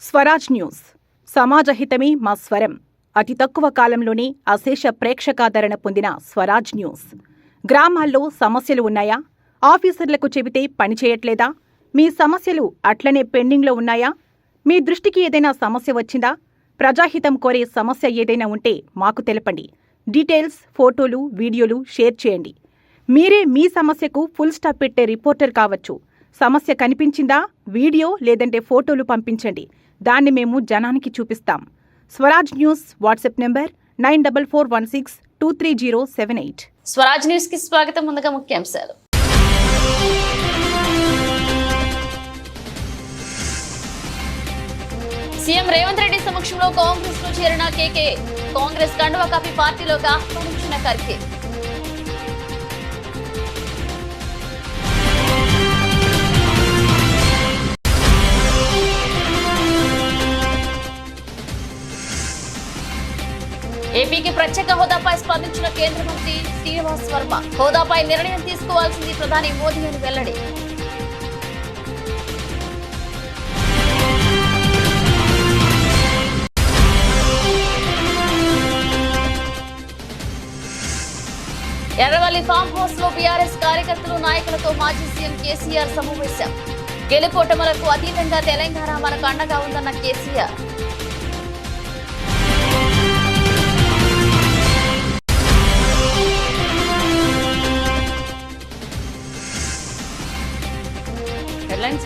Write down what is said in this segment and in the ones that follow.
Swaraj news సమాజహితమే మా స్వరం. అతి తక్కువ కాలంలోనే అశేష ప్రేక్షకాదరణ పొందిన స్వరాజ్ న్యూస్. గ్రామాల్లో సమస్యలు ఉన్నాయా? ఆఫీసర్లకు చెబితే పనిచేయట్లేదా? మీ సమస్యలు అట్లనే పెండింగ్లో ఉన్నాయా? మీ దృష్టికి ఏదైనా సమస్య వచ్చిందా? ప్రజాహితం కోరే సమస్య ఏదైనా ఉంటే మాకు తెలపండి. డీటెయిల్స్, ఫోటోలు, వీడియోలు షేర్ చేయండి. మీరే మీ సమస్యకు ఫుల్ స్టాప్ పెట్టే రిపోర్టర్ కావచ్చు. సమస్య కనిపించిందా? వీడియో లేదంటే ఫోటోలు పంపించండి. దాన్ని మేము జనానికి చూపిస్తాం. Swaraj news WhatsApp number 9441623078. Swaraj news కి స్వాగతం. ముందుగా ముఖ్యాంశాలు. సీఎం రేవంత్ రెడ్డి సమక్షంలో కాంగ్రెస్ లో చేరిన కేకే. కాంగ్రెస్ కండువా కప్పి పార్టీలోకి ఆహ్వానించిన ఖర్గే. ఏపీకి ప్రత్యేక హోదాపై స్పందించిన కేంద్ర మంత్రి శ్రీనివాస్ వర్మ. హోదాపై నిర్ణయం తీసుకోవాల్సింది ప్రధాని మోదీ అని వెల్లడి. ఎర్రవల్లి ఫామ్ హౌస్ లో బీఆర్ఎస్ కార్యకర్తలు, నాయకులతో మాజీ సీఎం కేసీఆర్ సమావేశం. గెలుపోటములకు అతీతంగా తెలంగాణ మనకు అండగా ఉందన్న కేసీఆర్.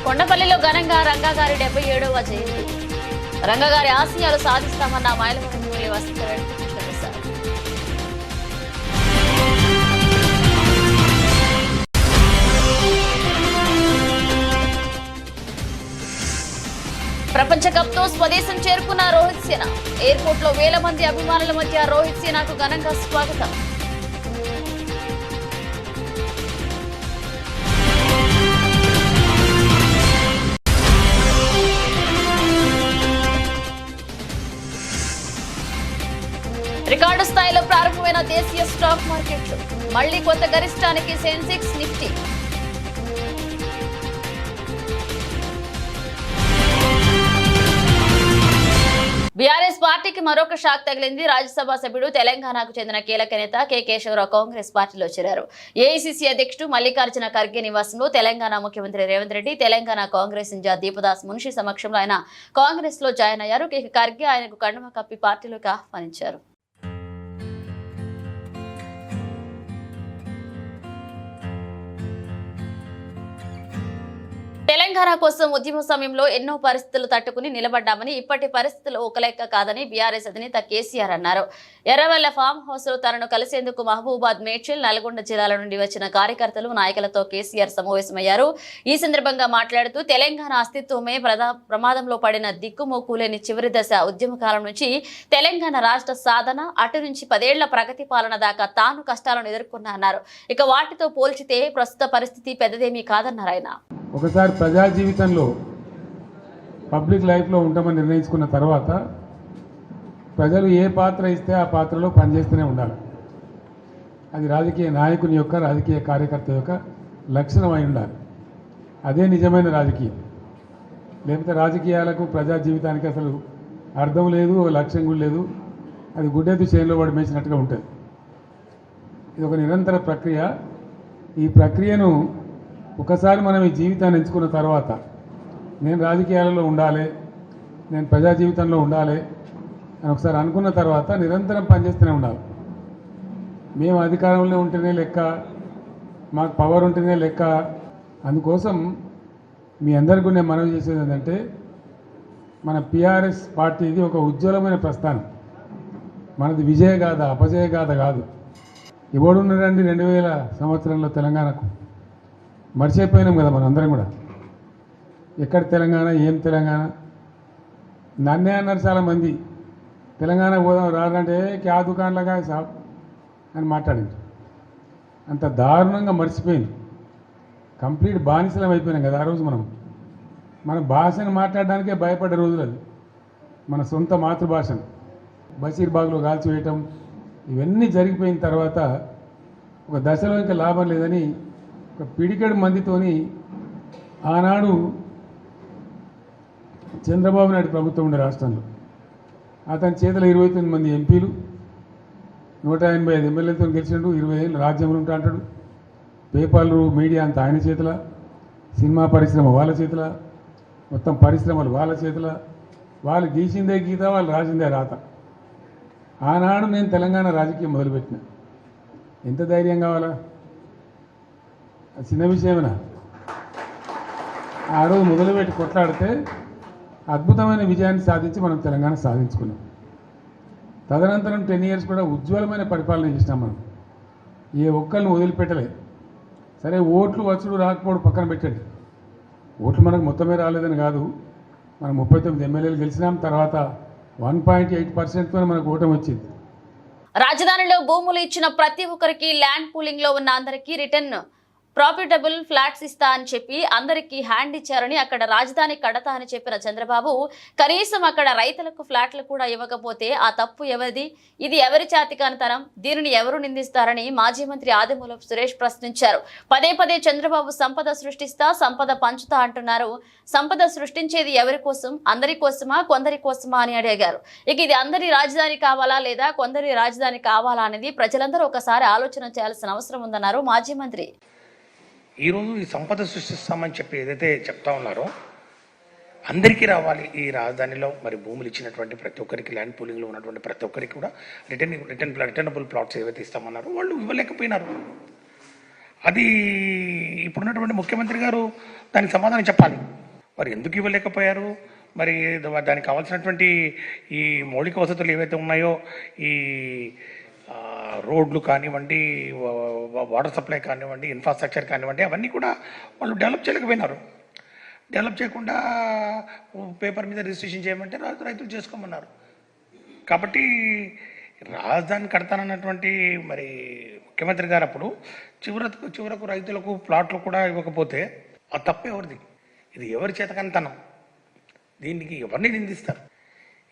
కొండపల్లిలో ఘనంగా రంగాగారి 77వ జయంతి. రంగాగారి ఆశయాలు సాధిస్తామన్న మైలవరం వసంతరెడ్డి కృష్ణప్రసాద్. ప్రపంచ కప్ తో స్వదేశం చేరుకున్న రోహిత్ సేన. ఎయిర్పోర్ట్ లో వేల మంది అభిమానుల మధ్య రోహిత్ సేనకు ఘనంగా స్వాగతం. రికార్డు స్థాయిలో ప్రారంభమైన దేశీయ స్టాక్ మార్కెట్లు. మళ్లీ కొత్త గరిష్టానికి సెన్సెక్స్, నిఫ్టీ. బీఆర్ఎస్ పార్టీకి మరొక షాక్ తగిలింది. రాజ్యసభ సభ్యుడు, తెలంగాణకు చెందిన కీలక నేత కె కేశవరావు కాంగ్రెస్ పార్టీలో చేరారు. ఏఐసీసీ అధ్యక్షుడు మల్లికార్జున ఖర్గే నివాసంలో తెలంగాణ ముఖ్యమంత్రి రేవంత్ రెడ్డి, తెలంగాణ కాంగ్రెస్ ఇన్ఛార్జ్ దీపదాస్ మున్షి సమక్షంలో ఆయన కాంగ్రెస్ లో జాయిన్ అయ్యారు. కె ఖర్గే ఆయనకు కండువా కప్పి పార్టీలోకి ఆహ్వానించారు. తెలంగాణ కోసం ఉద్యమ సమయంలో ఎన్నో పరిస్థితులు తట్టుకుని నిలబడ్డామని, ఇప్పటి పరిస్థితులు ఒక లెక్క కాదని బీఆర్ఎస్ అధినేత కేసీఆర్ అన్నారు. ఎర్రవల్ల ఫామ్ హౌస్ లో తనను కలిసేందుకు మహబూబాద్, మేడ్చల్, నల్గొండ జిల్లాల నుండి వచ్చిన కార్యకర్తలు, నాయకులతో కేసీఆర్ సమావేశమయ్యారు. ఈ సందర్భంగా మాట్లాడుతూ తెలంగాణ అస్తిత్వమే ప్రమాదంలో పడిన దిక్కుమోకులేని చివరి దశ ఉద్యమకాలం నుంచి తెలంగాణ రాష్ట్ర సాధన, అటు నుంచి 10 ఏళ్ల ప్రగతి పాలన దాకా తాను కష్టాలను ఎదుర్కొన్నా అన్నారు. ఇక వాటితో పోల్చితే ప్రస్తుత పరిస్థితి పెద్దదేమీ కాదన్నారు ఆయన. ఒకసారి ప్రజా జీవితంలో పబ్లిక్ లైఫ్లో ఉంటామని నిర్ణయించుకున్న తర్వాత ప్రజలు ఏ పాత్ర ఇస్తే ఆ పాత్రలో పనిచేస్తూనే ఉండాలి. అది రాజకీయ నాయకుని యొక్క, రాజకీయ కార్యకర్త యొక్క లక్షణం అయి ఉండాలి. అదే నిజమైన రాజకీయం. లేకపోతే రాజకీయాలకు, ప్రజా జీవితానికి అసలు అర్థం లేదు, లక్ష్యం కూడా లేదు. అది గుడ్డెద్దు చేనులో పడి మేసినట్టుగా ఉంటుంది. ఇది ఒక నిరంతర ప్రక్రియ. ఈ ప్రక్రియను ఒకసారి మనం ఈ జీవితాన్ని ఎంచుకున్న తర్వాత నేను రాజకీయాలలో ఉండాలి, నేను ప్రజా జీవితంలో ఉండాలి అని ఒకసారి అనుకున్న తర్వాత నిరంతరం పనిచేస్తూనే ఉండాలి. మేము అధికారంలో ఉంటేనే లెక్క, మాకు పవర్ ఉంటేనే లెక్క. అందుకోసం మీ అందరికీ నేను మనవి చేసేది ఏంటంటే, మన పిఆర్ఎస్ పార్టీది ఒక ఉజ్వలమైన ప్రస్థానం. మనది విజయగాథ, అపజయగాథ కాదు. ఎవడున్నారండి 2000 సంవత్సరంలో తెలంగాణకు? మర్చిపోయినాం కదా మనం అందరం కూడా. ఎక్కడ తెలంగాణ, ఏం తెలంగాణ? నన్నే అన్నారు చాలామంది, తెలంగాణ పోదాం రాదంటే క్యా దుకాణంలాగా సాబ్ అని మాట్లాడింది. అంత దారుణంగా మర్చిపోయింది. కంప్లీట్ బానిసలం అయిపోయినాం కదా ఆ రోజు. మన భాషను మాట్లాడడానికే భయపడ్డ రోజులు అది. మన సొంత మాతృభాషను బషీర్బాగ్లో కాల్చివేయటం, ఇవన్నీ జరిగిపోయిన తర్వాత ఒక దశలో ఇంకా లాభం లేదని ఒక పిడికెడు మందితోని ఆనాడు చంద్రబాబు నాయుడు ప్రభుత్వం ఉండే రాష్ట్రంలో అతని చేతిలో 29 మంది ఎంపీలు 185 ఎమ్మెల్యేలతో గెలిచిండు, 20 ఏళ్ళు రాజ్యంలో ఉంటా అంటాడు. పేపర్లు మీడియా అంతా ఆయన చేతుల, సినిమా పరిశ్రమ వాళ్ళ చేతుల, మొత్తం పరిశ్రమలు వాళ్ళ చేతుల. వాళ్ళు గీసిందే గీత, వాళ్ళు రాసిందే రాత. ఆనాడు నేను తెలంగాణ రాజకీయం మొదలుపెట్టిన. ఎంత ధైర్యం కావాలా? అది చిన్న విషయమేనా? ఆ రోజు మొదలుపెట్టి కొట్లాడితే అద్భుతమైన విజయాన్ని సాధించి మనం తెలంగాణ సాధించుకున్నాం. తదనంతరం 10 years కూడా ఉజ్వలమైన పరిపాలన చేసినాం మనం. ఏ ఒక్కరిని వదిలిపెట్టలే. సరే, ఓట్లు వచ్చుడు రాకపోవడం పక్కన పెట్టండి. ఓట్లు మనకు మొత్తమే రాలేదని కాదు, మనం 39 ఎమ్మెల్యేలు గెలిచినాం. తర్వాత 1.8%తో మనకు ఓటమి వచ్చింది. రాజధానిలో భూములు ఇచ్చిన ప్రతి ఒక్కరికి ల్యాండ్ పూలింగ్ లో ఉన్న అందరికీ రిటర్న్ ప్రాఫిటబుల్ ఫ్లాట్స్ ఇస్తా అని చెప్పి అందరికీ హ్యాండ్ ఇచ్చారని, అక్కడ రాజధాని కడతా అని చెప్పిన చంద్రబాబు కనీసం అక్కడ రైతులకు ఫ్లాట్లు కూడా ఇవ్వకపోతే ఆ తప్పు ఎవరిది? ఇది ఎవరి చేతికానితనం? దీనిని ఎవరు నిందిస్తారని మాజీ మంత్రి ఆదిమూలపు సురేష్ ప్రశ్నించారు. పదే పదే చంద్రబాబు సంపద సృష్టిస్తా, సంపద పంచుతా అంటున్నారు. సంపద సృష్టించేది ఎవరి కోసం? అందరి కోసమా, కొందరి కోసమా అని అడిగారు. ఇక ఇది అందరి రాజధాని కావాలా లేదా కొందరి రాజధాని కావాలా అనేది ప్రజలందరూ ఒకసారి ఆలోచన చేయాల్సిన అవసరం ఉందన్నారు మాజీ మంత్రి. ఈరోజు ఈ సంపద సృష్టిస్తామని చెప్పి ఏదైతే చెప్తా ఉన్నారో అందరికీ రావాలి. ఈ రాజధానిలో మరి భూములు ఇచ్చినటువంటి ప్రతి ఒక్కరికి, ల్యాండ్ పూలింగ్లో ఉన్నటువంటి ప్రతి ఒక్కరికి కూడా రిటర్నబుల్ ప్లాట్స్ ఏవైతే ఇస్తామన్నారో వాళ్ళు ఇవ్వలేకపోయినారు. అది ఇప్పుడున్నటువంటి ముఖ్యమంత్రి గారు దానికి సమాధానం చెప్పాలి. మరి ఎందుకు ఇవ్వలేకపోయారు? మరి దానికి కావాల్సినటువంటి ఈ మౌలిక వసతులు ఏవైతే ఉన్నాయో, ఈ రోడ్లు కానివ్వండి, వాటర్ సప్లై కానివ్వండి, ఇన్ఫ్రాస్ట్రక్చర్ కానివ్వండి, అవన్నీ కూడా వాళ్ళు డెవలప్ చేయలేకపోయినారు. డెవలప్ చేయకుండా పేపర్ మీద రిజిస్ట్రేషన్ చేయమంటే రైతులు చేసుకోమన్నారు. కాబట్టి రాజధాని కడతానన్నటువంటి మరి ముఖ్యమంత్రి గారు అప్పుడు చివరకు రైతులకు ప్లాట్లు కూడా ఇవ్వకపోతే ఆ తప్పు ఎవరిది? ఇది ఎవరి చేతకానితనం? దీనికి ఎవరిని నిందిస్తారు?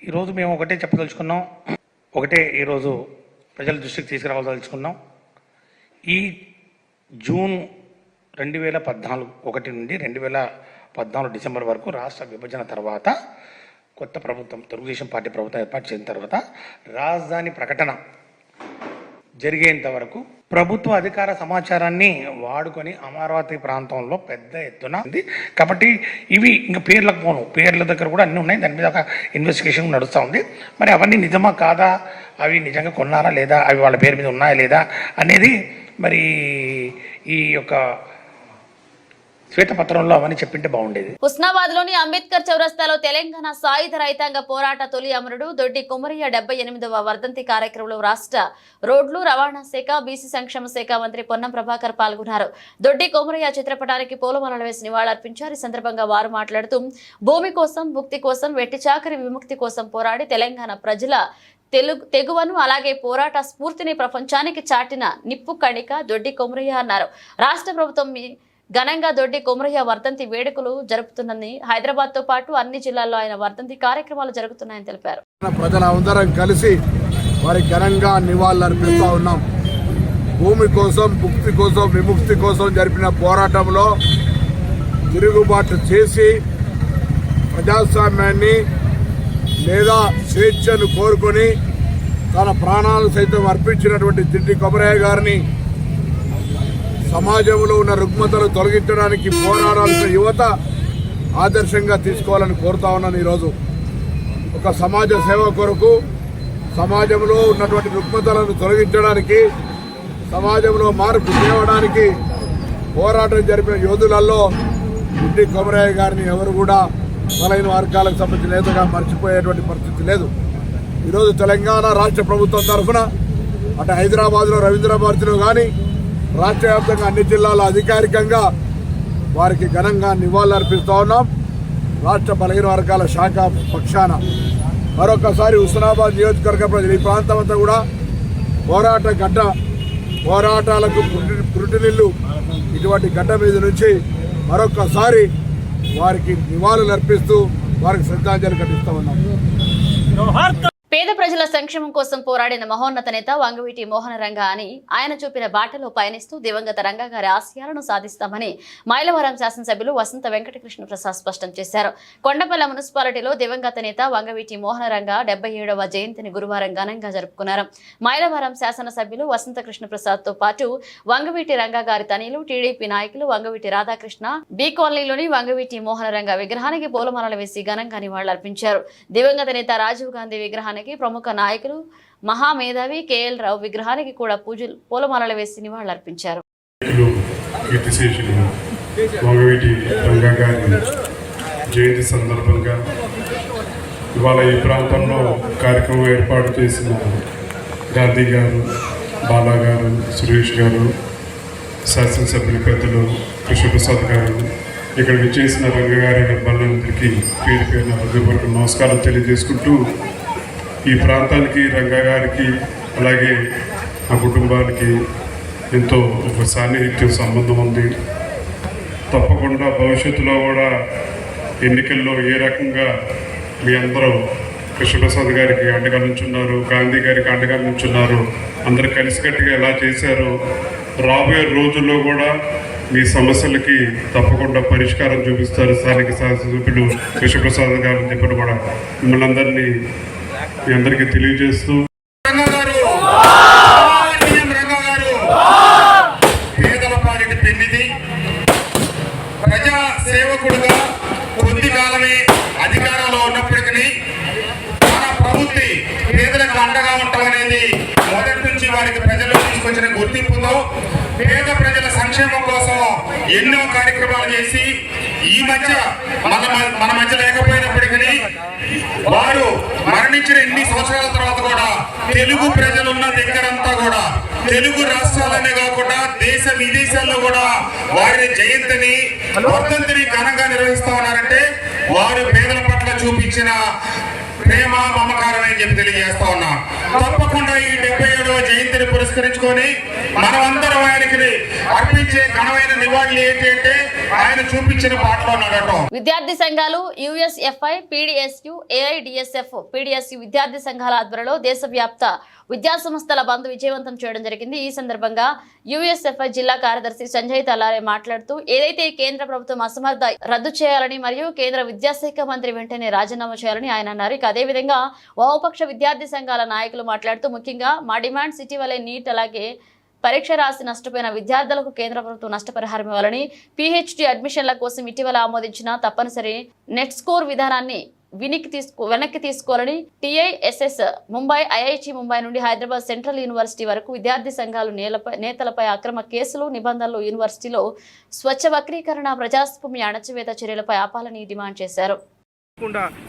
ఈరోజు మేము ఒకటే చెప్పదలుచుకున్నాం, ఒకటే ఈరోజు ప్రజల దృష్టికి తీసుకురావాల్సుకున్నాం. ఈ జూన్ 2014 1 నుండి 2014 డిసెంబర్ వరకు రాష్ట్ర విభజన తర్వాత కొత్త ప్రభుత్వం, తెలుగుదేశం పార్టీ ప్రభుత్వం ఏర్పాటు చేసిన తర్వాత రాజధాని ప్రకటన జరిగేంత వరకు ప్రభుత్వ అధికార సమాచారాన్ని వాడుకొని అమరావతి ప్రాంతంలో పెద్ద ఎత్తున ఉంది. కాబట్టి ఇవి ఇంకా పేర్లకు పోను, పేర్ల దగ్గర కూడా అన్నీ ఉన్నాయి. దాని మీద ఒక ఇన్వెస్టిగేషన్ నడుస్తూ ఉంది. మరి అవన్నీ నిజమా కాదా, అవి నిజంగా కొన్నారా లేదా, అవి వాళ్ళ పేరు మీద ఉన్నాయా లేదా అనేది మరి ఈ యొక్క శ్వేతపత్రంలో అవన్నీ చెప్పింటే బాగుండేది. హుస్నాబాద్ లోని అంబేద్కర్ చౌరస్తాలో తెలంగాణ సాయుధ రైతాంగ పోరాట తొలి అమరుడు దొడ్డి కొమరయ్య 78వ వర్ధంతి కార్యక్రమంలో రాష్ట్ర రోడ్లు రవాణా శాఖ, బీసీ సంక్షేమ శాఖ మంత్రి పొన్నం ప్రభాకర్ పాల్గొన్నారు. దొడ్డి కొమరయ్య చిత్రపటానికి పూలమాలలు వేసి నివాళులర్పించారు. ఈ సందర్భంగా వారు మాట్లాడుతూ భూమి కోసం, భుక్తి కోసం, వెట్టి చాకరి విముక్తి కోసం పోరాడి తెలంగాణ ప్రజల తెగువను అలాగే పోరాట స్ఫూర్తిని ప్రపంచానికి చాటిన నిప్పు కణిక దొడ్డి కొమరయ్య అన్నారు. రాష్ట్ర ప్రభుత్వం ఘనంగా దొడ్డి కొమరయ్య వర్ధంతి వేడుకలు జరుపుతున్నది. హైదరాబాద్ తో పాటు అన్ని జిల్లాల్లో ఆయన వర్ధంతి కార్యక్రమాలు జరుగుతున్నాయని తెలిపారు. ప్రజలందరం కలిసి వారి ఘనంగా నివాళులర్పిస్తూ ఉన్నాం. భూమి కోసం, భుక్తి కోసం, విముక్తి కోసం జరిపిన పోరాటంలో తిరుగుబాటు చేసి ప్రజాస్వామ్యాన్ని లేదా స్వేచ్ఛను కోరుకొని తన ప్రాణాలు సైతం అర్పించినటువంటి దొడ్డి కొమరయ్య గారిని సమాజంలో ఉన్న రుగ్మతలు తొలగించడానికి పోరాడాల్సిన యువత ఆదర్శంగా తీసుకోవాలని కోరుతా ఉన్నాను. ఈరోజు ఒక సమాజ సేవ కొరకు, సమాజంలో ఉన్నటువంటి రుగ్మతలను తొలగించడానికి, సమాజంలో మార్పు తేవడానికి పోరాటం జరిపిన యోధులలో దొడ్డి కొమరయ్య గారిని ఎవరు కూడా బలైన వర్గాలకు సంబంధించిన నేతగా మర్చిపోయేటువంటి పరిస్థితి లేదు. ఈరోజు తెలంగాణ రాష్ట్ర ప్రభుత్వం తరఫున అటు హైదరాబాద్లో రవీంద్ర భారతిలో కానీ రాష్ట్ర వ్యాప్తంగా అన్ని జిల్లాల అధికారికంగా వారికి ఘనంగా నివాళులర్పిస్తూ ఉన్నాం. రాష్ట్ర బలహీన వర్గాల శాఖ పక్షాన మరొకసారి హుస్నాబాద్ నియోజకవర్గ ప్రజలు, ఈ ప్రాంతం అంతా కూడా పోరాట గడ్డ, పోరాటాలకు పురుటినిల్లు, ఇటువంటి గడ్డ మీద నుంచి మరొకసారి వారికి నివాళులర్పిస్తూ వారికి శ్రద్ధాంజలి ఘటిస్తూ ఉన్నాం. పేద ప్రజల సంక్షేమం కోసం పోరాడిన మహోన్నత నేత వంగవీటి మోహనరంగ అని ఆయన చూపిన బాటలో పయనిస్తూ దివంగత రంగ గారి ఆశయాలను సాధిస్తామని మైలవరం శాసనసభ్యులు వసంత వెంకటకృష్ణ ప్రసాద్ స్పష్టం చేశారు. కొండపల్లి మున్సిపాలిటీలో దివంగత నేత వంగవీటి మోహనరంగ 77వ జయంతిని గురువారం ఘనంగా జరుపుకున్నారు. మైలవరం శాసనసభ్యులు వసంత కృష్ణ ప్రసాద్ తో పాటు వంగవీటి రంగ గారి తనయులు టీడీపీ నాయకులు వంగవీటి రాధాకృష్ణ బి కాలనీలోని వంగవీటి మోహనరంగ విగ్రహానికి పూలమాలలు వేసి ఘనంగా నివాళులర్పించారు. దివంగత నేత రాజీవ్ గాంధీ విగ్రహానికి ప్రముఖ నాయకులు మహామేధావి కేఎల్ రావు విగ్రహానికి కూడా పూలమాలలు వేసి నివాళులర్పించారు. వంగవీటి రంగ గారి జయంతి సందర్భంగా ఇవాళ ఈ ప్రాంతంలో కార్యక్రమం ఏర్పాటు చేసిన గాంధీ గారు, బాలా గారు, సురేష్ గారు, శాసనసభ్యుల పెద్దలు కృష్ణప్రసాద్ గారు, ఇక్కడ విచ్చేసిన రంగ గారి నిర్మాణానికి పేరు పేరున హృదయపూర్వక నమస్కారం తెలియజేసుకుంటూ, ఈ ప్రాంతానికి రంగ గారికి అలాగే ఆ కుటుంబానికి ఎంతో ఒక సాన్నిహిత్యం సంబంధం ఉంది. తప్పకుండా భవిష్యత్తులో కూడా ఎన్నికల్లో ఏ రకంగా మీ అందరూ కృష్ణప్రసాద్ గారికి అండగా నుంచున్నారు, గాంధీ గారికి అండగా నుంచున్నారు, అందరూ కలిసికట్టుగా ఎలా చేశారో రాబోయే రోజుల్లో కూడా మీ సమస్యలకి తప్పకుండా పరిష్కారం చూపిస్తారు స్థానిక శాసనసభ్యులు కృష్ణప్రసాద్ గారు చెప్పిన కూడా మిమ్మల్ని అందరినీ మీ అందరికీ తెలియజేస్తూ పేదల పాలిటి పెళ్లిది ప్రజా సేవకుడుగా కొద్ది కాలమే అధికారంలో ఉన్నప్పటికీ మన ప్రవృత్తి పేదలకు అండగా ఉంటామనేది మొదటి నుంచి వారికి ప్రజలు తీసుకొచ్చిన గుర్తింపుతో పేద ప్రజల సంక్షేమం కోసం ఎన్నో కార్యక్రమాలు చేసి ఈ మధ్య మన మధ్య లేకపోయినప్పటికీ వారు మరణించిన ఎన్ని సంవత్సరాల తర్వాత కూడా తెలుగు ప్రజలున్న దగ్గరంతా కూడా తెలుగు రాష్ట్రాలనే కాకుండా దేశ విదేశాల్లో కూడా వారి జయంతిని వర్ధంతిని ఘనంగా నిర్వహిస్తా ఉన్నారంటే వారు పేదల పట్ల చూపించిన ప్రేమ మమకారం అని చెప్పి తెలియజేస్తా ఉన్నా. తప్పకుండా ఈ 77వ జయంతిని పురస్కరించుకొని మనమందరం ఆయనకి అర్పించే ఘనమైన నివాళులు ఏంటి అంటే ఆయన చూపించిన పాటలో నడటం. విద్యార్థి సంఘాలు యుఎస్ఎఫ్ఐ, పీడీఎస్యు, ఏఐడిఎస్ఎఫ్, పీడీఎస్యు విద్యార్థి సంఘాల ఆధ్వర్యంలో దేశవ్యాప్త విద్యా సంస్థల బంద్ విజయవంతం చేయడం జరిగింది. ఈ సందర్భంగా యుఎస్ఎఫ్ఐ జిల్లా కార్యదర్శి సంజయ్ తలారే మాట్లాడుతూ ఏదైతే కేంద్ర ప్రభుత్వం అసమర్థ రద్దు చేయాలని మరియు కేంద్ర విద్యాశాఖ మంత్రి వెంటనే రాజీనామా చేయాలని ఆయన అన్నారు. ఇక అదేవిధంగా వామపక్ష విద్యార్థి సంఘాల నాయకులు మాట్లాడుతూ ముఖ్యంగా మా డిమాండ్స్ ఇటీవలే నీట్ అలాగే పరీక్ష రాసి నష్టపోయిన విద్యార్థులకు కేంద్ర ప్రభుత్వం నష్టపరిహారం ఇవ్వాలని, పీహెచ్డీ అడ్మిషన్ల కోసం ఇటీవల ఆమోదించిన తప్పనిసరి నెట్ స్కోర్ విధానాన్ని వెనక్కి తీసుకోవాలని టీఐఎస్ఎస్ ముంబై, ఐఐటి ముంబై నుండి హైదరాబాద్ సెంట్రల్ యూనివర్సిటీ వరకు విద్యార్థి సంఘాలు నేతలపై అక్రమ కేసులు, నిబంధనలు, యూనివర్సిటీలో స్వచ్ఛ వక్రీకరణ, ప్రజాస్వామ్య అణచివేత చర్యలపై ఆపాలని డిమాండ్ చేశారు.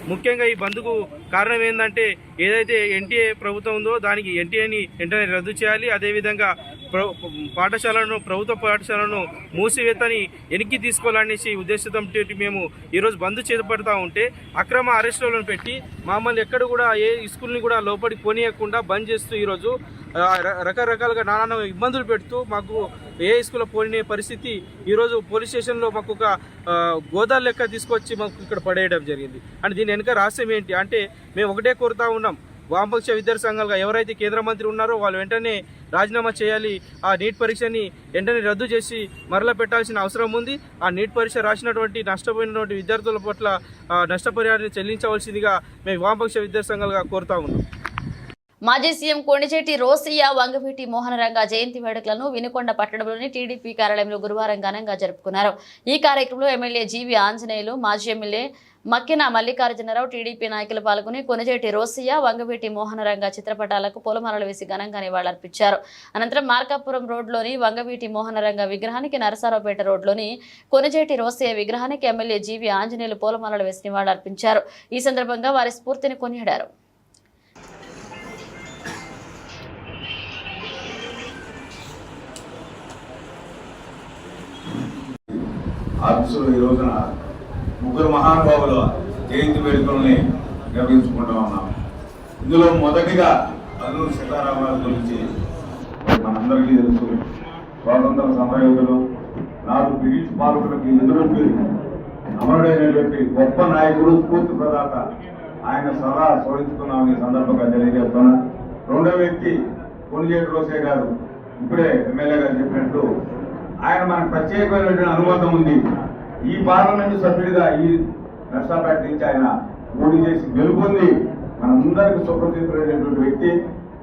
ముఖ్యంగా ఈ బంద్కు కారణం ఏంటంటే ఏదైతే ఎన్టీఏ ప్రభుత్వం ఉందో దానికి ఎన్టీఏని వెంటనే రద్దు చేయాలి. అదేవిధంగా ప్రభుత్వ పాఠశాలను మూసివేతని వెనక్కి తీసుకోవాలనేసి ఉద్దేశంతో మేము ఈరోజు బంద్ చేపడతా ఉంటే అక్రమ అరెస్టులను పెట్టి మమ్మల్ని ఎక్కడ కూడా ఏ స్కూల్ని కూడా లోపలికి పోనీయకుండా బంద్ చేస్తూ ఈరోజు రకరకాలుగా నానా ఇబ్బందులు పెడుతూ మాకు ఏ స్కూల్లో పోయిన పరిస్థితి ఈరోజు పోలీస్ స్టేషన్లో మాకు ఒక గోదాల లెక్క తీసుకొచ్చి మాకు ఇక్కడ పడేయడం జరిగింది. అంటే దీని వెనుక రహస్యం ఏంటి అంటే మేము ఒకటే కోరుతా ఉన్నాం, వామపక్ష విద్యార్థి సంఘాలుగా ఎవరైతే కేంద్ర మంత్రి ఉన్నారో వాళ్ళు వెంటనే రాజీనామా చేయాలి, ఆ నీట్ పరీక్షని వెంటనే రద్దు చేసి మరలా పెట్టాల్సిన అవసరం ఉంది. ఆ నీట్ పరీక్ష రాసినటువంటి నష్టపోయినటువంటి విద్యార్థుల పట్ల నష్టపరిహారాన్ని చెల్లించవలసిందిగా మేము వామపక్ష విద్యార్థి సంఘాలుగా కోరుతా ఉన్నాం. మాజీ సీఎం కొణిజేటి రోసయ్య వంగవీటి మోహనరంగ జయంతి వేడుకలను వినుకొండ పట్టణంలోని టీడీపీ కార్యాలయంలో గురువారం ఘనంగా జరుపుకున్నారు. ఈ కార్యక్రమంలో ఎమ్మెల్యే జీవి ఆంజనేయులు, మాజీ ఎమ్మెల్యే మక్కిన మల్లికార్జునరావు, టీడీపీ నాయకులు పాల్గొని కొణిజేటి రోసయ్య, వంగవీటి మోహనరంగ చిత్రపటాలకు పూలమాలలు వేసి ఘనంగా నివాళులర్పించారు. అనంతరం మార్కాపురం రోడ్లోని వంగవీటి మోహనరంగ విగ్రహానికి, నరసరావుపేట రోడ్లోని కొణిజేటి రోసయ్య విగ్రహానికి ఎమ్మెల్యే జీవి ఆంజనేయులు పూలమాలలు వేసి నివాళులర్పించారు. ఈ సందర్భంగా వారి స్ఫూర్తిని కొనియాడారు. ఆఫీసులో ఈ రోజున ముగ్గురు మహానుభావుల జయంతి వేడుకల్ని నిర్వహించుకుంటూ ఉన్నాం. ఇందులో మొదటిగా అల్లూరి సీతారామరాజు గురించి మనందరికీ తెలుసు. స్వాతంత్ర సమరయోధులు, 4 బ్రిటిష్ పాలకులకి ఎదురొప్పి అమరుడైనటువంటి గొప్ప నాయకుడు, స్ఫూర్తి ప్రదాత. ఆయన ఆయన సలహా స్మరించుకున్నామని సందర్భంగా తెలియజేస్తున్నా. రెండో వ్యక్తి కొనిజేటి రోసే గారు, ఇప్పుడే ఎమ్మెల్యే గారు చెప్పినట్లు ఆయన మనకు ప్రత్యేకమైనటువంటి అనుబంధం ఉంది. ఈ పార్లమెంటు సభ్యుడిగా ఈ నర్సాపేట నుంచి ఆయన పోటీ చేసి గెలుపొంది మనందరికీ సుప్రసిద్ధులైనటువంటి వ్యక్తి.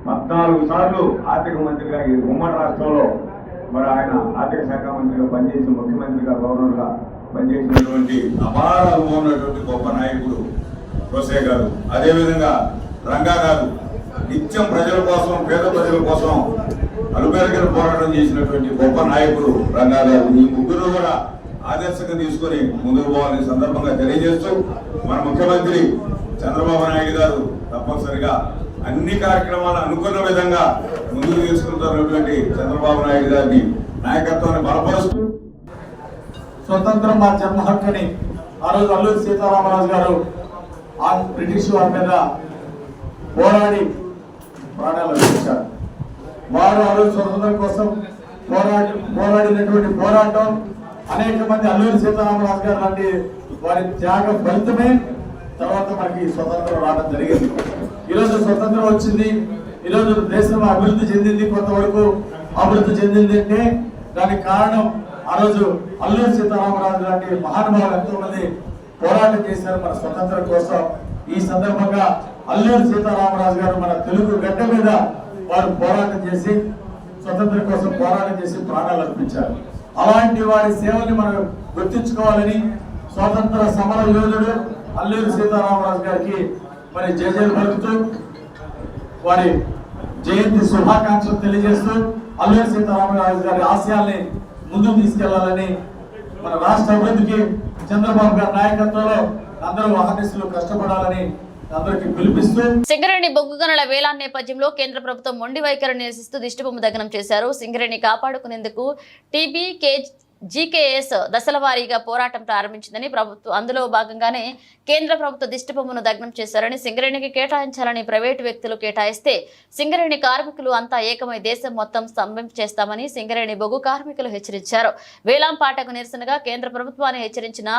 14 సార్లు ఆర్థిక మంత్రిగా ఈ ఉమ్మడి రాష్ట్రంలో మరి ఆయన ఆర్థిక శాఖ మంత్రిగా పనిచేసి ముఖ్యమంత్రిగా గవర్నర్గా పనిచేసినటువంటి అపార అనుభవం ఉన్నటువంటి గొప్ప నాయకుడు రోసే గారు. అదేవిధంగా రంగా గారు నిత్యం ప్రజల కోసం, పేద ప్రజల కోసం అలుపెరగిన పోరాటం చేసినటువంటి గొప్ప నాయకుడు రంగా గారు. ఈ ముగ్గురు కూడా ఆదర్శంగా తీసుకొని ముందుకు పోవాలని సందర్భంగా తెలియజేస్తూ మన ముఖ్యమంత్రి చంద్రబాబు నాయుడు గారు తప్పనిసరిగా అన్ని కార్యక్రమాలు అనుకున్న విధంగా ముందుకు తీసుకుంటున్నటువంటి చంద్రబాబు నాయుడు గారిని నాయకత్వాన్ని బలపరుస్తూ స్వతంత్రం మా జన్మ హక్కుని ఆ రోజు అల్లూరి సీతారామరాజు గారు ఆ బ్రిటిష్ వారి మీద పోరాడి ప్రాణాలు అర్పించారు. వారు ఆ రోజు స్వతంత్రం కోసం పోరాడినటువంటి పోరాటం అనేక మంది అల్లూరి సీతారామరాజు గారు లాంటి వారి త్యాగ ఫలితమే తర్వాత మనకి స్వతంత్రం రావడం జరిగింది. ఈరోజు స్వతంత్రం వచ్చింది, ఈరోజు దేశం అభివృద్ధి చెందింది, కొంతవరకు అభివృద్ధి చెందింది అంటే దానికి కారణం ఆ రోజు అల్లూరి సీతారామరాజు లాంటి మహానుభావులు ఎంతో మంది పోరాటం చేశారు మన స్వతంత్రం కోసం. ఈ సందర్భంగా అల్లూరి సీతారామరాజు గారు మన తెలుగు గడ్డ మీద వారు పోరాటం చేసి స్వతంత్రం కోసం పోరాటం చేసి ప్రాణాలు అర్పించారు. అలాంటి వారి సేవల్ని మనం గుర్తించుకోవాలని స్వాతంత్ర సమర యోధుడు అల్లూరి సీతారామరాజు గారికి మరి జయజయలు పలుకుతూ వారి జయంతి శుభాకాంక్షలు తెలియజేస్తూ అల్లూరి సీతారామరాజు గారి ఆశయాల్ని ముందుకు తీసుకెళ్లాలని మన రాష్ట్ర అభివృద్ధికి చంద్రబాబు గారి నాయకత్వంలో అందరూ అహర్నిశలు కష్టపడాలని అందరికీ పిలిపిస్తూ సింగరేణి బొగ్గు గనుల వేలాన్ నేపథ్యంలో కేంద్ర ప్రభుత్వం మొండి వైఖరిని నిరసిస్తూ దిష్టిబొమ్మ దగ్నం చేశారు. సింగరేణి కాపాడుకునేందుకు జీకేఎస్ దశల వారీగా పోరాటం ప్రారంభించిందని ప్రభుత్వం, అందులో భాగంగానే కేంద్ర ప్రభుత్వ దిష్టిబొమ్మను దగ్నం చేశారని, సింగరేణికి కేటాయించాలని ప్రైవేటు వ్యక్తులు కేటాయిస్తే సింగరేణి కార్మికులు అంతా ఏకమై దేశం మొత్తం స్తంభింప చేస్తామని సింగరేణి బొగ్గు కార్మికులు హెచ్చరించారు. వేలాంపాటకు నిరసనగా కేంద్ర ప్రభుత్వాన్ని హెచ్చరించిన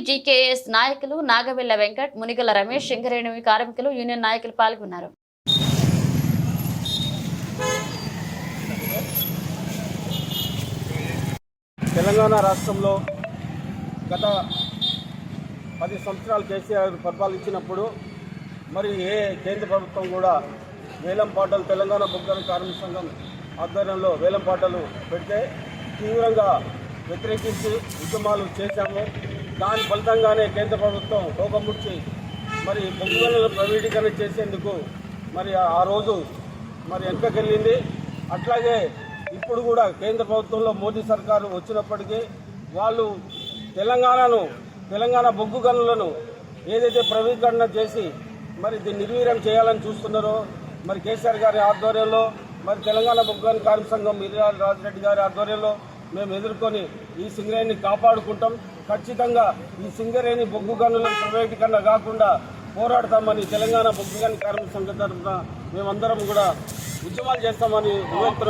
జీకేఎస్ నాయకులు నాగవెల్ల వెంకట్, మునిగల రమేష్, సింగరేణి కార్మికులు యూనియన్ నాయకులు పాల్గొన్నారు. తెలంగాణ రాష్ట్రంలో గత 10 సంవత్సరాలు కేసీఆర్ పరిపాలించినప్పుడు మరి కేంద్ర ప్రభుత్వం కూడా వేలంపాటలు తెలంగాణ బొగ్గు కార్మిక సంఘం ఆధ్వర్యంలో వేలంపాటలు పెడితే తీవ్రంగా వ్యతిరేకించి ఉద్యమాలు చేశాము. దాని ఫలితంగానే కేంద్ర ప్రభుత్వం తోకముడిచి మరి బొగ్గు గనులను ప్రైవేటీకరణ చేసేందుకు మరి ఆ రోజు మరి వెనుకకెళ్ళింది. అట్లాగే ఇప్పుడు కూడా కేంద్ర ప్రభుత్వంలో మోదీ సర్కారు వచ్చినప్పటికీ వాళ్ళు తెలంగాణ బొగ్గు గనులను ఏదైతే ప్రైవేటీకరణ చేసి మరి దీన్ని నిర్వీర్యం చేయాలని చూస్తున్నారో మరి కేసీఆర్ గారి ఆధ్వర్యంలో మరి తెలంగాణ బొగ్గు గనుల కార్మిక సంఘం మిర్యాల రాజిరెడ్డి గారి ఆధ్వర్యంలో మేము ఎదుర్కొని ఈ సింగరేణిని కాపాడుకుంటాం. ఖచ్చితంగా ఈ సింగరేణి బొగ్గు గనుల ప్రైవేటీకరణ కాకుండా పోరాడతామని తెలంగాణ బొగ్గు గనుల కార్మిక సంఘం తరఫున మేమందరం కూడా ఉద్యమాలు చేస్తామని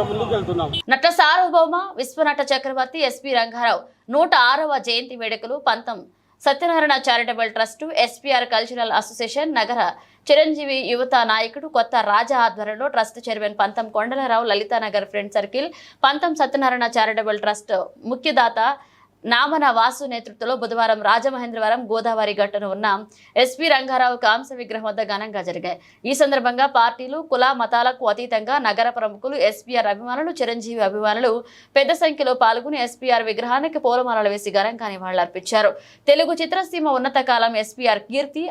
ముందుకెళ్తున్నాం. నట సార్వభౌమ విశ్వనట చక్రవర్తి ఎస్పీ రంగారావు 106వ జయంతి వేడుకలు పంతం Satyanarayana charitable trust, SPR cultural association, నగర చిరంజీవి యువత నాయకుడు కొత్త రాజా ఆధ్వర్యంలో ట్రస్ట్ చైర్మన్ పంతం కొండలరావు, లలితానగర్ ఫ్రెండ్ సర్కిల్, పంతం సత్యనారాయణ చారిటబుల్ ట్రస్ట్ ముఖ్యదాత నామన వాసు నేతృత్వంలో బుధవారం రాజమహేంద్రవరం గోదావరి గట్టున ఉన్న ఎస్పీ రంగారావు కాంస విగ్రహం వద్ద ఘనంగా జరిగాయి. ఈ సందర్భంగా పార్టీలు, కుల మతాలకు అతీతంగా నగర ప్రముఖులు, ఎస్పీఆర్ అభిమానులు, చిరంజీవి అభిమానులు పెద్ద సంఖ్యలో పాల్గొని ఎస్పీఆర్ విగ్రహానికి పూలమాలలు వేసి ఘనంగా నివాళులర్పించారు. తెలుగు చిత్రసీమ ఉన్నత కాలం ఎస్పీఆర్ కీర్తి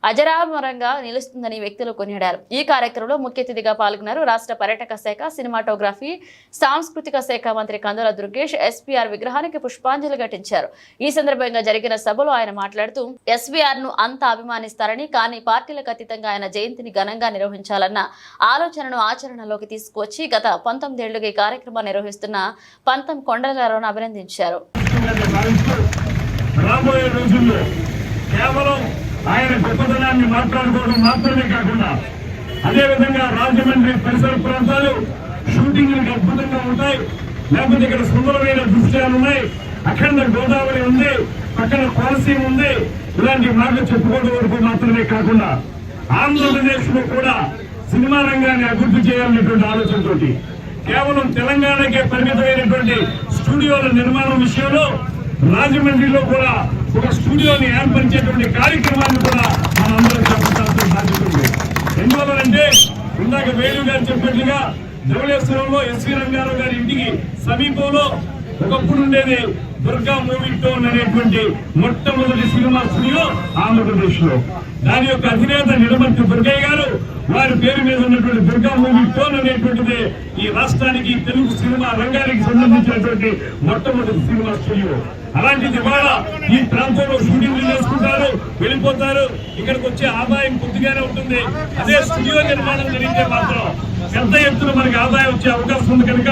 అజరామరంగా నిలుస్తుందని వ్యక్తులు కొనియాడారు. ఈ కార్యక్రమంలో ముఖ్య అతిథిగా పాల్గొన్నారు రాష్ట్ర పర్యాటక శాఖ, సినిమాటోగ్రఫీ, సాంస్కృతిక శాఖ మంత్రి కందుల దుర్గేష్. ఎస్పీఆర్ విగ్రహానికి పుష్పాంజలి ఘటించారు. ఈ సందర్భంగా జరిగిన సభలో ఆయన మాట్లాడుతూ ఎస్పీఆర్ ను అంతా అభిమానిస్తారని, కానీ పార్టీలకు అతీతంగా ఆయన జయంతిని ఘనంగా నిర్వహించాలన్న ఆలోచనను ఆచరణలోకి తీసుకువచ్చి గత 19 ఏళ్లుగా ఈ కార్యక్రమాన్ని నిర్వహిస్తున్న పంతం కొండలరావును అభినందించారు. ఆయన గొప్పతనాన్ని మాట్లాడుకోవడం మాత్రమే కాకుండా అదేవిధంగా రాజమండ్రి పరిసర ప్రాంతాలు షూటింగ్లకు అద్భుతంగా ఉంటాయి. లేకపోతే ఇక్కడ సుందరమైన దృశ్యాలు ఉన్నాయి. అఖండ గోదావరి ఉంది, పక్కన కోనసీమ ఉంది. ఇలాంటి మాటలు చెప్పుకోవడం వరకు మాత్రమే కాకుండా ఆంధ్రప్రదేశ్ లో కూడా సినిమా రంగాన్ని అభివృద్ధి చేయాలనేటువంటి ఆలోచనతో కేవలం తెలంగాణకే పరిమితమైనటువంటి స్టూడియోల నిర్మాణం విషయంలో రాజమండ్రిలో కూడా ఒక స్టూడియోని ఏర్పరిచేటువంటి కార్యక్రమాన్ని కూడా మనందరం చేపట్టాల్సిన బాధ్యత ఉంది. ఎందువల్లంటే ఇందాక వేణు గారు చెప్పినట్లుగా ధవళేశ్వరంలో ఎస్వి రంగారావు గారి ఇంటికి సమీపంలో ఒకప్పుడు ఉండేది దుర్గా మూవీ టోన్ అనేటువంటి మొట్టమొదటి సినిమా స్టూడియో ఆంధ్రప్రదేశ్ లో. దాని యొక్క అధినేత నిడమర్తి దుర్గయ్య గారు వారి పేరు మీద ఉన్నటువంటి దుర్గా మూవీ టోన్ అనేటువంటిది ఈ రాష్ట్రానికి తెలుగు సినిమా రంగానికి సంబంధించినటువంటి మొట్టమొదటి సినిమా స్టూడియో. అలాంటిది ఇవాళ ఈ ప్రాంతంలో షూటింగ్లు చేసుకుంటారు, వెళ్ళిపోతారు. ఇక్కడికి వచ్చే ఆదాయం కొద్దిగానే ఉంటుంది. అదే స్టూడియో నిర్మాణం జరిగితే మాత్రం పెద్ద ఎత్తున మనకి ఆదాయం వచ్చే అవకాశం ఉంది. కనుక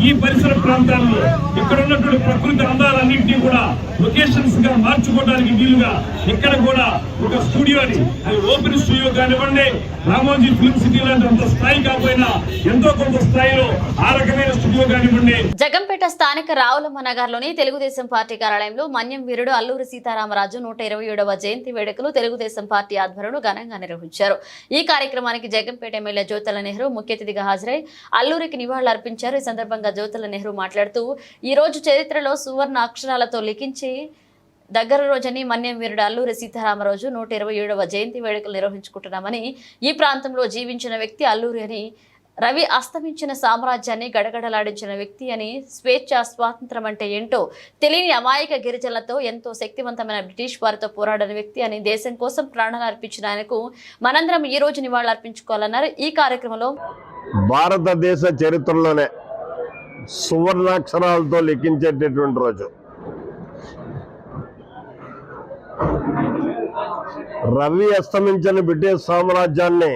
ఈ పరిసర ప్రాంతాల్లో ఇక్కడ ఉన్నటువంటి ప్రకృతి అందాలన్నింటినీ కూడా లొకేషన్స్ గా మార్చుకోవడానికి వీలుగా ఇక్కడ కూడా ఒక స్టూడియోని, అది ఓపెన్ స్టూడియో కానివ్వండి, రామోజీ ఫిల్మ్ సిటీ లాంటి అంత స్థాయి కాకపోయినా ఎంతో కొంత స్థాయిలో ఆ రకమైన స్టూడియో కానివ్వండి. జగంపేట స్థానిక రావులమ్మ నగర్ లోని తెలుగుదేశం పార్టీ కార్యాలయంలో మన్యం వీరుడు అల్లూరి సీతారామరాజు 127వ జయంతి వేడుకలు తెలుగుదేశం పార్టీ ఆధ్వర్యంలో ఘనంగా నిర్వహించారు. ఈ కార్యక్రమానికి జగంపేట ఎమ్మెల్యే జ్యోతుల నెహ్రూ ముఖ్య అతిథిగా హాజరై అల్లూరికి నివాళులర్పించారు. ఈ సందర్భంగా జ్యోతుల నెహ్రూ మాట్లాడుతూ ఈ రోజు చరిత్రలో సువర్ణ అక్షరాలతో లిఖించి దగ్గర రోజని మన్యం వీరుడు అల్లూరి సీతారామరాజు 127వ జయంతి వేడుకలు నిర్వహించుకుంటున్నామని, ఈ ప్రాంతంలో జీవించిన వ్యక్తి అల్లూరి అని, రవి అస్తమించిన సామ్రాజ్యాన్ని గడగడలాడించిన వ్యక్తి అని, స్వేచ్ఛ స్వాతంత్రం అంటే ఏంటో తెలియని అమాయక గిరిజనులతో ఎంతో శక్తివంతమైన బ్రిటిష్ వారితో పోరాడిన వ్యక్తి అని, దేశం కోసం ప్రాణాలు అర్పించిన ఆయనకు మనందరం ఈ రోజు నివాళులు అర్పించుకోవాలన్నారు. ఈ కార్యక్రమంలో భారతదేశ చరిత్రలోనే సువర్ణాక్షరాలతో లిఖించేటటువంటి రోజు. రవి అస్తమించిన బ్రిటిష్ సామ్రాజ్యాన్ని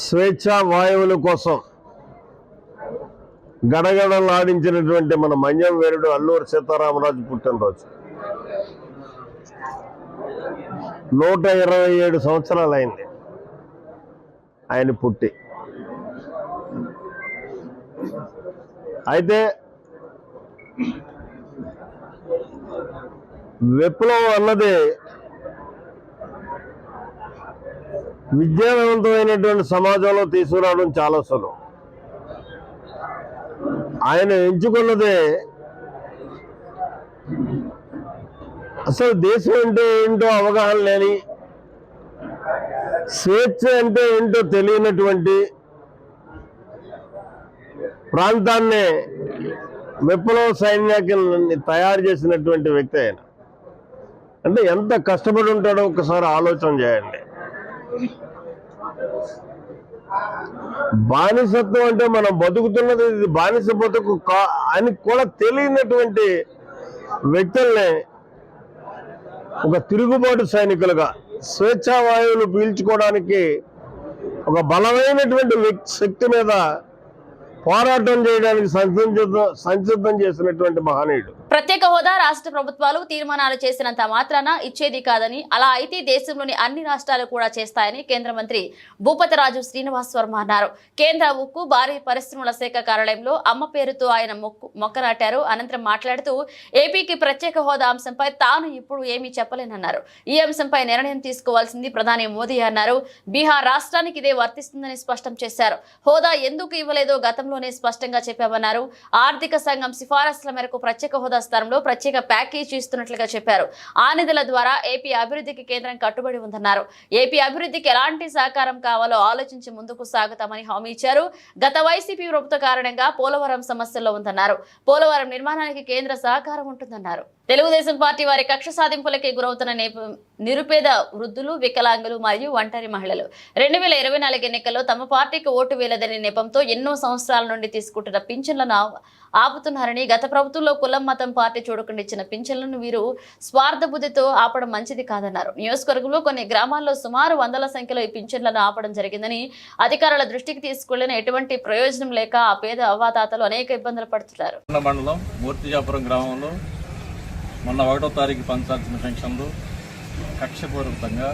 స్వేచ్ఛా వాయువుల కోసం గడగడలాడించినటువంటి మన మన్యం వీరుడు అల్లూరి సీతారామరాజు పుట్టినరోజు. 127 సంవత్సరాలు అయింది ఆయన పుట్టి. అయితే విప్లవం అన్నది విజ్ఞానవంతమైనటువంటి సమాజంలో తీసుకురావడం చాలా సులువు. ఆయన ఎంచుకున్నదే అసలు దేశం అంటే ఏంటో అవగాహన లేని, స్వేచ్ఛ అంటే ఏంటో తెలియనటువంటి ప్రాంతాన్ని విప్లవ సైన్యాన్ని తయారు చేసినటువంటి వ్యక్తి ఆయన. అంటే ఎంత కష్టపడి ఉంటాడో ఒకసారి ఆలోచన చేయండి. బానిసత్వం అంటే మనం బతుకుతున్నది ఇది బానిస బతుకు అని కూడా తెలియనటువంటి వ్యక్తుల్ని ఒక తిరుగుబాటు సైనికులుగా స్వేచ్ఛా వాయువులు పీల్చుకోవడానికి ఒక బలమైనటువంటి శక్తి మీద పోరాటం చేయడానికి సంసిద్ధం చేసినటువంటి మహనీయుడు. ప్రత్యేక హోదా రాష్ట్ర ప్రభుత్వాలు తీర్మానాలు చేసినంత మాత్రాన ఇచ్చేది కాదని, అలా అయితే దేశంలోని అన్ని రాష్ట్రాలు కూడా చేస్తాయని కేంద్ర మంత్రి భూపతిరాజు శ్రీనివాస్ వర్మ అన్నారు. కేంద్ర ఉక్కు భారీ పరిశ్రమల శాఖ కార్యాలయంలో అమ్మ పేరుతో ఆయన మొక్క నాటారు. అనంతరం మాట్లాడుతూ ఏపీకి ప్రత్యేక హోదా అంశంపై తాను ఇప్పుడు ఏమీ చెప్పలేనన్నారు. ఈ అంశంపై నిర్ణయం తీసుకోవాల్సింది ప్రధాని మోదీ అన్నారు. బీహార్ రాష్ట్రానికి ఇదే వర్తిస్తుందని స్పష్టం చేశారు. హోదా ఎందుకు ఇవ్వలేదో గతంలోనే స్పష్టంగా చెప్పామన్నారు. ఆర్థిక సంఘం సిఫారసుల మేరకు ప్రత్యేక హోదా స్థానంలో ప్రత్యేక ప్యాకేజీ ఇస్తున్నట్లుగా చెప్పారు. ఆ నిధుల ద్వారా ఏపీ అభివృద్ధికి కేంద్రం కట్టుబడి ఉందన్నారు. ఏపీ అభివృద్ధికి ఎలాంటి సహకారం కావాలో ఆలోచించి ముందుకు సాగుతామని హామీ ఇచ్చారు. గత వైసీపీ ప్రభుత్వ కారణంగా పోలవరం సమస్యల్లో ఉందన్నారు. పోలవరం నిర్మాణానికి కేంద్ర సహకారం ఉంటుందన్నారు. తెలుగుదేశం పార్టీ వారి కక్ష సాధింపులకి గురవుతున్న నిరుపేద వృద్ధులు, వికలాంగులు మరియు ఒంటరి మహిళలు 2024 ఎన్నికల్లో తమ పార్టీకి ఓటు వేయలేదనే నెపంతో ఎన్నో సంవత్సరాల నుండి తీసుకుంటున్న పింఛన్లను ఆపుతున్నారని, గత ప్రభుత్వంలో కులం మతం పార్టీ చూడకుండా ఇచ్చిన పింఛన్లను వీరు స్వార్థ బుద్ధితో ఆపడం మంచిది కాదన్నారు. నియోజకవర్గంలో కొన్ని గ్రామాల్లో సుమారు 100ల సంఖ్యలో ఈ పింఛన్లను ఆపడం జరిగిందని, అధికారుల దృష్టికి తీసుకెళ్లిన ఎటువంటి ప్రయోజనం లేక ఆ పేద అవ్వాతాతలు అనేక ఇబ్బందులు పడుతున్నారు. మండలం మూర్తిజాపురం గ్రామంలో మొన్న 1వ తారీఖు పంచాల్సిన పెన్షన్లు కక్షపూర్వకంగా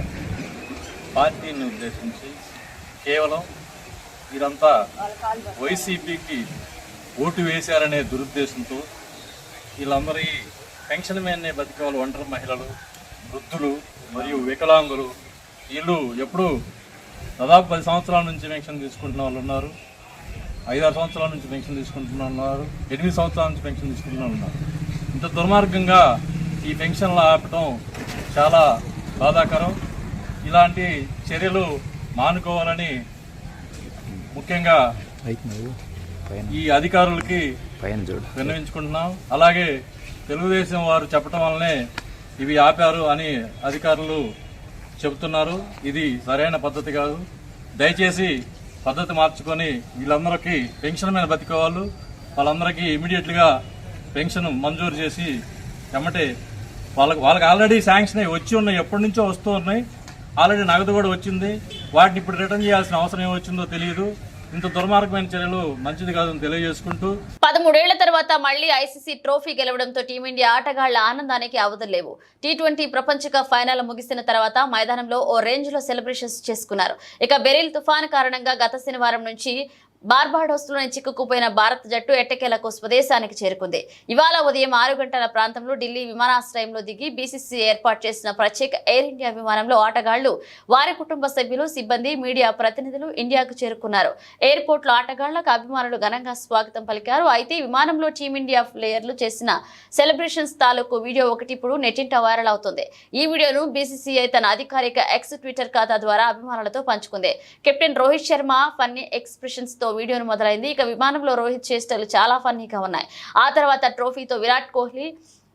పార్టీని ఉద్దేశించి కేవలం ఇదంతా వైసీపీకి ఓటు వేశారనే దురుద్దేశంతో వీళ్ళందరి పెన్షన్ మీదనే బతికేవాళ్ళు ఒంటరి మహిళలు, వృద్ధులు మరియు వికలాంగులు వీళ్ళు ఎప్పుడు దాదాపు 10 సంవత్సరాల నుంచి పెన్షన్ తీసుకుంటున్న వాళ్ళు ఉన్నారు, 5-6 సంవత్సరాల నుంచి పెన్షన్ తీసుకుంటున్న ఉన్నారు, 8 సంవత్సరాల నుంచి పెన్షన్ తీసుకుంటున్న ఉన్నారు. ఇంత దుర్మార్గంగా ఈ పెన్షన్లు ఆపటం చాలా బాధాకరం. ఇలాంటి చర్యలు మానుకోవాలని ముఖ్యంగా ఈ అధికారులకి విన్నవించుకుంటున్నాం. అలాగే తెలుగుదేశం వారు చెప్పడం వల్లనే ఇవి ఆపారు అని అధికారులు చెబుతున్నారు. ఇది సరైన పద్ధతి కాదు. దయచేసి పద్ధతి మార్చుకొని వీళ్ళందరికీ పెన్షన్ మీద బతికేవాళ్ళు వాళ్ళందరికీ ఇమీడియట్గా పెన్షన్ మంజూరు చేసి ఎమ్మటే వాళ్ళకి ఆల్రెడీ శాంక్షన్ అయ్యి వచ్చి ఉన్నాయి, ఎప్పటి నుంచో వస్తూ ఉన్నాయి. ఆల్రెడీ నగదు కూడా వచ్చింది. వాటిని ఇప్పుడు రిటర్న్ చేయాల్సిన అవసరం ఏమొచ్చిందో తెలియదు. ఇంత దుర్మార్గమైన చర్యలు మంచిది కాదని తెలియజేసుకుంటూ 13 ఏళ్ల తర్వాత మళ్లీ ఐసీసీ ట్రోఫీ గెలవడంతో టీమిండియా ఆటగాళ్ల ఆనందానికి అవధులేవు. T20 ప్రపంచ కప్ ఫైనల్ ముగిసిన తర్వాత మైదానంలో ఓ రేంజ్ లో సెలబ్రేషన్స్ చేసుకున్నారు. ఇక బెరిల్ తుఫాను కారణంగా గత శనివారం నుంచి బార్బాడోస్లోని చిక్కుకుపోయిన భారత జట్టు ఎట్టకేలకు స్వదేశానికి చేరుకుంది. ఇవాళ ఉదయం 6 గంటల ప్రాంతంలో ఢిల్లీ విమానాశ్రయంలో దిగి బీసీసీ ఏర్పాటు చేసిన ప్రత్యేక ఎయిర్ ఇండియా విమానంలో ఆటగాళ్లు, వారి కుటుంబ సభ్యులు, సిబ్బంది, మీడియా ప్రతినిధులు ఇండియాకు చేరుకున్నారు. ఎయిర్పోర్ట్ లో ఆటగాళ్లకు అభిమానులు ఘనంగా స్వాగతం పలికారు. అయితే విమానంలో టీమిండియా ప్లేయర్లు చేసిన సెలబ్రేషన్స్ తాలూకు వీడియో ఒకటి ఇప్పుడు నెట్టింట వైరల్ అవుతుంది. ఈ వీడియోను బీసీసీఐ తన అధికారిక ఎక్స్ ట్విట్టర్ ఖాతా ద్వారా అభిమానులతో పంచుకుంది. Captain Rohit Sharma funny expressions తో వీడియోను మొదలైంది. ఇక విమానంలో రోహిత్ చేష్టలు చాలా ఫన్నీగా ఉన్నాయి. ఆ తర్వాత ట్రోఫీతో విరాట్ కోహ్లీ,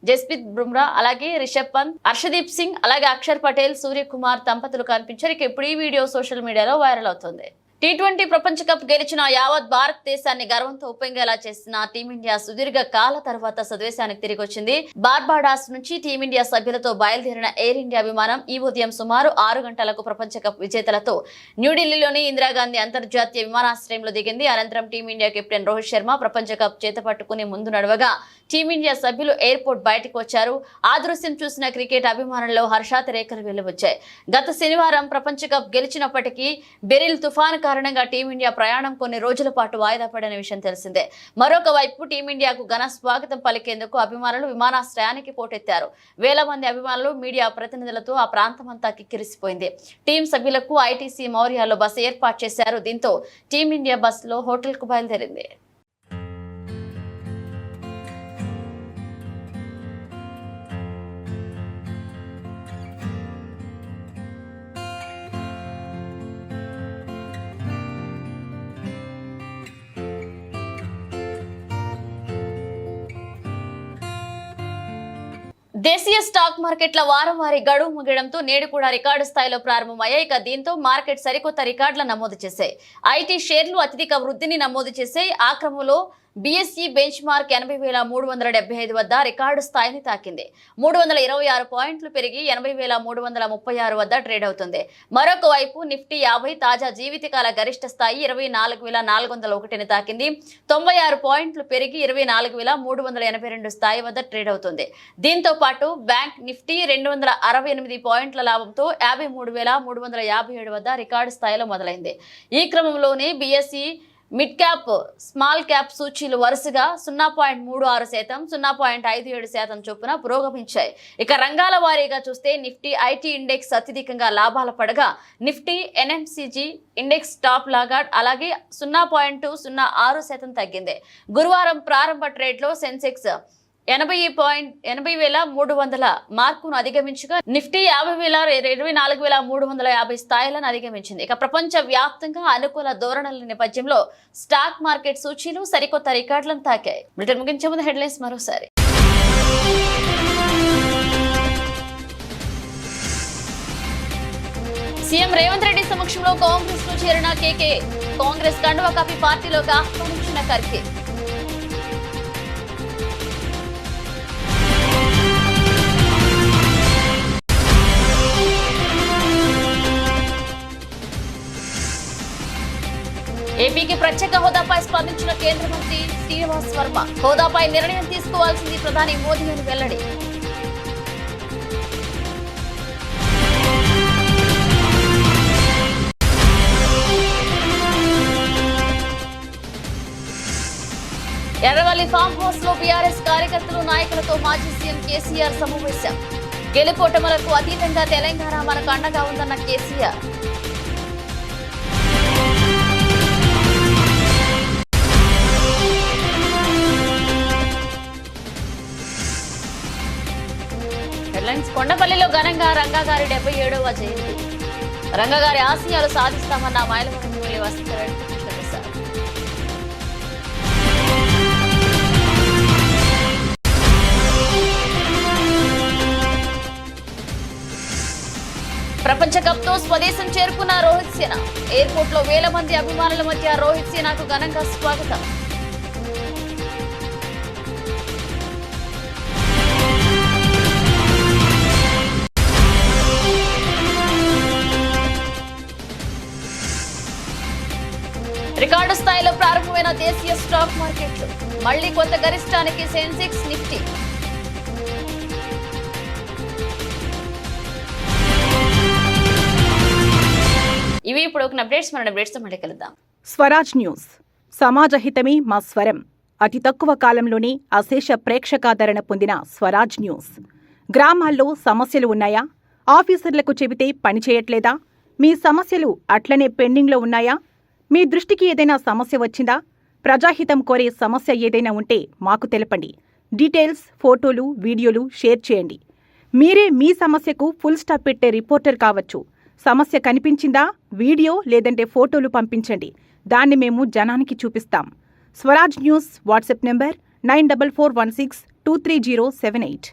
జస్ప్రీత్ బుమ్రా, అలాగే రిషబ్ పంత్, హర్షదీప్ సింగ్, అలాగే అక్షర్ పటేల్, సూర్యకుమార్ దంపతులు కనిపించారు. ఇక ఇప్పుడు ఈ వీడియో సోషల్ మీడియాలో వైరల్ అవుతుంది. T20 ప్రపంచ కప్ గెలిచిన యావత్ భారతదేశాన్ని గర్వంతో ఉప్పొంగేలా చేసిన టీమిండియా సుదీర్ఘ కాల తర్వాత స్వదేశానికి తిరిగి వచ్చింది. బార్బాడాస్ నుంచి టీమిండియా సభ్యులతో బయలుదేరిన ఎయిర్ ఇండియా విమానం ఈ ఉదయం సుమారు 6 గంటలకు ప్రపంచ కప్ విజేతలతో న్యూఢిల్లీలోని ఇందిరాగాంధీ అంతర్జాతీయ విమానాశ్రయంలో దిగింది. అనంతరం టీమిండియా కెప్టెన్ రోహిత్ శర్మ ప్రపంచ కప్ చేతపట్టుకుని ముందు నడవగా టీమిండియా సభ్యులు ఎయిర్పోర్ట్ బయటకు వచ్చారు. ఆ దృశ్యం చూసిన క్రికెట్ అభిమానుల్లో హర్షాతిరేకలు వెలువచ్చాయి. గత శనివారం ప్రపంచ కప్ గెలిచినప్పటికీ బెరిల్ తుఫాను కారణంగా టీమిండియా ప్రయాణం కొన్ని రోజుల పాటు వాయిదా పడిన విషయం తెలిసిందే. మరొక వైపు టీమిండియాకు ఘన స్వాగతం పలికేందుకు అభిమానులు విమానాశ్రయానికి పోటెత్తారు. వేల మంది అభిమానులు, మీడియా ప్రతినిధులతో ఆ ప్రాంతమంతా కిక్కిరిసిపోయింది. టీం సభ్యులకు ఐటీసీ మౌర్యాలో బస్సు ఏర్పాటు చేశారు. దీంతో టీమిండియా బస్సులో హోటల్కు బయలుదేరింది. దేశీయ స్టాక్ మార్కెట్ల వారంవారీ గడువు ముగియడంతో నేడు కూడా రికార్డు స్థాయిలో ప్రారంభమయ్యాయి. ఇక దీంతో మార్కెట్ సరికొత్త రికార్డులను నమోదు చేశాయి. ఐటీ షేర్లు అత్యధిక వృద్ధిని నమోదు చేశాయి. ఆ క్రమంలో బీఎస్ఈ బెంచ్ మార్క్ 80,375 వద్ద రికార్డు స్థాయిని తాకింది. 326 పాయింట్లు పెరిగి 80,336 వద్ద ట్రేడ్ అవుతుంది. మరొక వైపు నిఫ్టీ 50 తాజా జీవితకాల గరిష్ట స్థాయి 24,401ని తాకింది. 96 పాయింట్లు పెరిగి 24,382 స్థాయి వద్ద ట్రేడ్ అవుతుంది. దీంతో పాటు బ్యాంక్ నిఫ్టీ 268 పాయింట్ల లాభంతో 53,357 వద్ద రికార్డు స్థాయిలో మొదలైంది. ఈ క్రమంలోనే BSE mid cap, small cap సూచీలు వరుసగా 0.36%, 0.57% చొప్పున పురోగమించాయి. ఇక రంగాల వారీగా చూస్తే నిఫ్టీ ఐటీ ఇండెక్స్ అత్యధికంగా లాభాల పడగా నిఫ్టీ ఎన్ఎంసీజీ ఇండెక్స్ టాప్ లాగాడ్ అలాగే 0.06% తగ్గింది. గురువారం ప్రారంభ ట్రేడ్లో సెన్సెక్స్ 80,300 మార్కును అధిగమించగా నిఫ్టీ 24,350 స్థాయిలను అధిగమించింది. ఇక ప్రపంచ వ్యాప్తంగా అనుకూల ధోరణుల నేపథ్యంలో స్టాక్ మార్కెట్ సూచీలు సరికొత్త రికార్డులను తాకాయి. బ్రిటన్ ముగించే ముందు హెడ్లైన్స్ మరోసారి. సీఎం రేవంత్ రెడ్డి సమక్షంలో కాంగ్రెస్ లో చేరిన కేకే, కాంగ్రెస్ కండువా కప్పి పార్టీలోకి ఆహ్వానించిన ఖర్గే. ఏపీకి ప్రత్యేక హోదాపై స్పందించిన కేంద్ర మంత్రి శ్రీనివాస్ వర్మ, హోదాపై నిర్ణయం తీసుకోవాల్సింది ప్రధాని మోదీ అని వెల్లడి. ఎర్రవల్లి ఫామ్ హౌస్ లో బీఆర్ఎస్ కార్యకర్తలు నాయకులతో మాజీ సీఎం కేసీఆర్ సమావేశం. గెలుపోటములకు అతీతంగా తెలంగాణ మనకు అండగా ఉందన్న కేసీఆర్. హెడ్లైన్స్. కొండపల్లిలో ఘనంగా రంగాగారి 77వ జయంతి. రంగాగారి ఆశయాలు సాధిస్తామన్న మైలవరం ఎమ్మెల్యే వసంతరెడ్డి కృష్ణప్రసాద్. ప్రపంచ కప్ తో స్వదేశం చేరుకున్న రోహిత్ సేన. ఎయిర్పోర్ట్ లో వేల మంది అభిమానుల మధ్య రోహిత్ సేనకు ఘనంగా స్వాగతం. రికార్డు స్థాయిలో ప్రారంభమైన దేశీయ స్టాక్ మార్కెట్లు. మళ్లీ కొత్త గరిష్టానికి సెన్సెక్స్, నిఫ్టీ. ఇవి ఇప్పుడు ఒక అప్డేట్స్. మన అప్డేట్స్ తో మళ్ళీ కలుద్దాం. స్వరాజ్ న్యూస్. సమాజ హితమే మా స్వరం. అతి తక్కువ కాలంలోనే అశేష ప్రేక్షకాదరణ పొందిన స్వరాజ్ న్యూస్. గ్రామాల్లో సమస్యలు ఉన్నాయా? ఆఫీసర్లకు చెబితే పని చేయట్లేదా? మీ సమస్యలు అట్లనే పెండింగ్లో ఉన్నాయా? మీ దృష్టికి ఏదైనా సమస్య వచ్చిందా? ప్రజాహితం కోరే సమస్య ఏదైనా ఉంటే మాకు తెలపండి. డీటెయిల్స్, ఫోటోలు, వీడియోలు షేర్ చేయండి. మీరే మీ సమస్యకు ఫుల్ స్టాప్ పెట్టే రిపోర్టర్ కావచ్చు. సమస్య కనిపించిందా? వీడియో లేదంటే ఫోటోలు పంపించండి. దాన్ని మేము జనానికి చూపిస్తాం. Swaraj news WhatsApp number 9441623078.